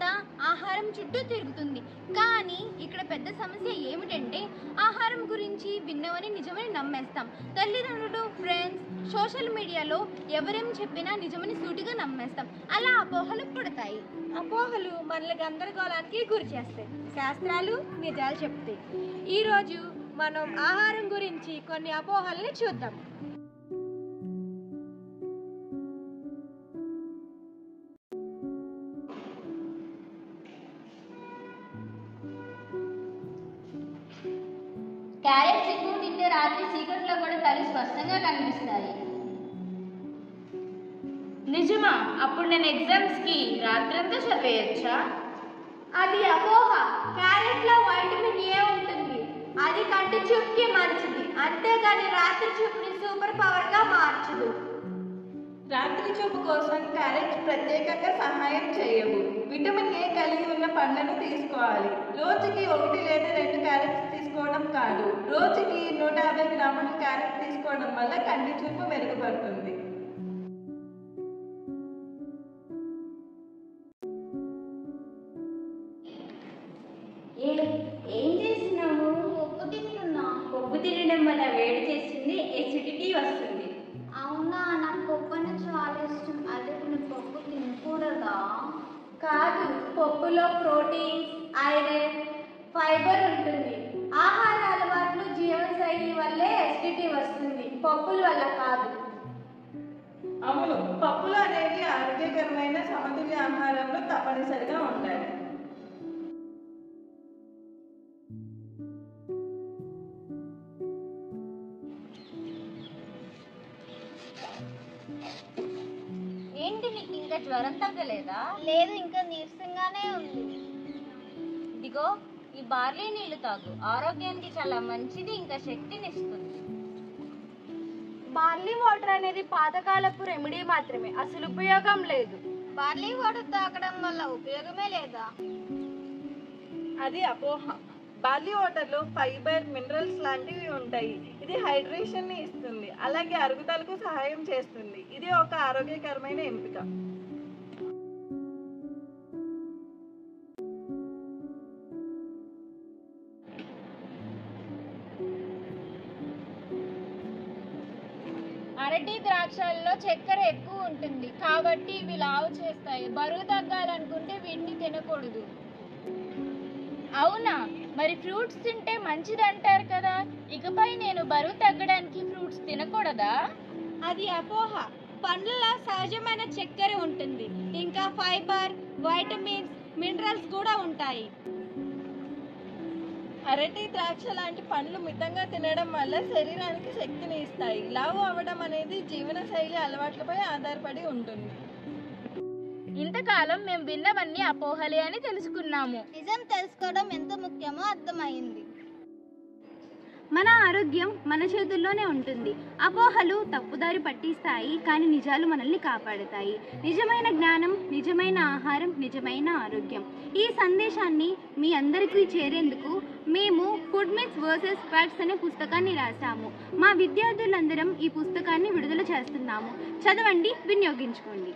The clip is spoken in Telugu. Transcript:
అంతా ఆహారం చుట్టూ తిరుగుతుంది. కానీ ఇక్కడ పెద్ద సమస్య ఏమిటంటే ఆహారం గురించి విన్నవని నిజమని నమ్మేస్తాం. తల్లిదండ్రులు, ఫ్రెండ్స్, సోషల్ మీడియాలో ఎవరేం చెప్పినా నిజమని సూటిగా నమ్మేస్తాం. అలా అపోహలు పుడతాయి. అపోహలు మనల్ని గందరగోళానికి గురి చేస్తాయి. శాస్త్రాలు నిజాలు చెప్తాయి. ఈరోజు మనం ఆహారం గురించి కొన్ని అపోహల్ని చూద్దాం. క్యారెట్స్ ఎక్కువ తింటే రాత్రి చీకట్లో కూడా కళ్ళు స్పష్టంగా కనిపిస్తాయి. నిజమా? అప్పుడు నేను ఎగ్జామ్స్కి రాత్రంతా చదివేయచ్చా? అది అపోహ. క్యారెట్లో వైటమిన్ ఏ ఉంటుంది. అది కంటి చూపుకి మంచిది, అంతేగాని రాత్రి చూపుని సూపర్ పవర్గా మార్చదు. రాత్రి చూపు కోసం క్యారెట్స్ ప్రత్యేకంగా సహాయం చేయవు. విటమిన్ ఏ కలిగి ఉన్న పండ్లను తీసుకోవాలి. రోజుకి 1 లేదా 2 క్యారెట్స్ తీసుకోవడం కాదు, రోజుకి 150 గ్రాముల క్యారెట్ తీసుకోవడం వల్ల కంటి చూపు మెరుగుపడుతుంది. ఏం చేస్తున్నావు? పప్పు తింటున్నా. పప్పు తినడం వల్ల వేడి చేస్తుంది, ఎసిడిటీ వస్తుంది. అవునా? నాకు పప్పు అంటే చాలా ఇష్టం. అదే నేను పప్పు తినకూడదా? కాదు, పప్పులో ప్రోటీన్స్, ఐరన్, ఫైబర్ ఉంటుంది. ఆహార అలవాట్లు, జీవనశైలి వల్లే ఎసిడిటీ వస్తుంది, పప్పుల వల్ల కాదు. అవును, పప్పులు అనేవి ఆరోగ్యకరమైన సమతుల్య ఆహారంలో తప్పనిసరిగా ఉండాలి. ఏంటి, నీకు ఇంకా జ్వరం తగ్గలేదా? లేదు, ఇంకా నీరసంగానే ఉంది. ఇదిగో ఈ బార్లీ నీళ్లు తాగు. ఆరోగ్యానికి చాలా మంచిది, ఇంకా శక్తినిస్తుంది. బార్లీ వాటర్ అనేది పాతకాలపు రెమెడీ మాత్రమే, అసలు ఉపయోగం లేదు. బార్లీ వాటర్ తాగడం వల్ల ఉపయోగమే లేదా? అది అపోహ. బార్లీ వాటర్లో ఫైబర్, మినరల్స్ లాంటివి ఉంటాయి. ఇది హైడ్రేషన్ ని ఇస్తుంది, అలాగే అరుగుదలకు సహాయం చేస్తుంది. ఇది ఒక ఆరోగ్యకరమైన ఎంపిక. అరటి, ద్రాక్షల్లో చక్కెర ఎక్కువ ఉంటుంది కాబట్టి ఇవి లావు చేస్తాయి. బరువు తగ్గాలనుకుంటే వీటిని తినకూడదు. అవునా? మరి ఫ్రూట్స్ తింటే మంచిది అంటారు కదా, ఇకపై నేను బరువు తగ్గడానికి ఫ్రూట్స్ తినకూడదా? అది అపోహ. పండ్లలో సహజమైన చక్కెర ఉంటుంది, ఇంకా ఫైబర్, వైటమిన్స్, మినరల్స్ కూడా ఉంటాయి. అరటి, ద్రాక్ష లాంటి పండ్లు మితంగా తినడం వల్ల శరీరానికి శక్తిని ఇస్తాయి. లావు అవ్వడం అనేది జీవనశైలి అలవాట్లపై ఆధారపడి ఉంటుంది. ఇంతకాలం మేము విన్నవన్నీ అపోహలే అని తెలుసుకున్నాము. నిజం తెలుసుకోవడం ఎంత ముఖ్యమో అర్థమైంది. మన ఆరోగ్యం మన చేతుల్లోనే ఉంటుంది. అపోహలు తప్పుదారి పట్టిస్తాయి, కానీ నిజాలు మనల్ని కాపాడుతాయి. నిజమైన జ్ఞానం, నిజమైన ఆహారం, నిజమైన ఆరోగ్యం. ఈ సందేశాన్ని మీ అందరికీ చేరేందుకు మేము ఫుడ్ మిత్స్ వర్సెస్ ఫ్యాక్ట్స్ అనే పుస్తకాన్ని రాసాము. మా విద్యార్థులందరం ఈ పుస్తకాన్ని విడుదల చేస్తున్నాము. చదవండి, వినియోగించుకోండి.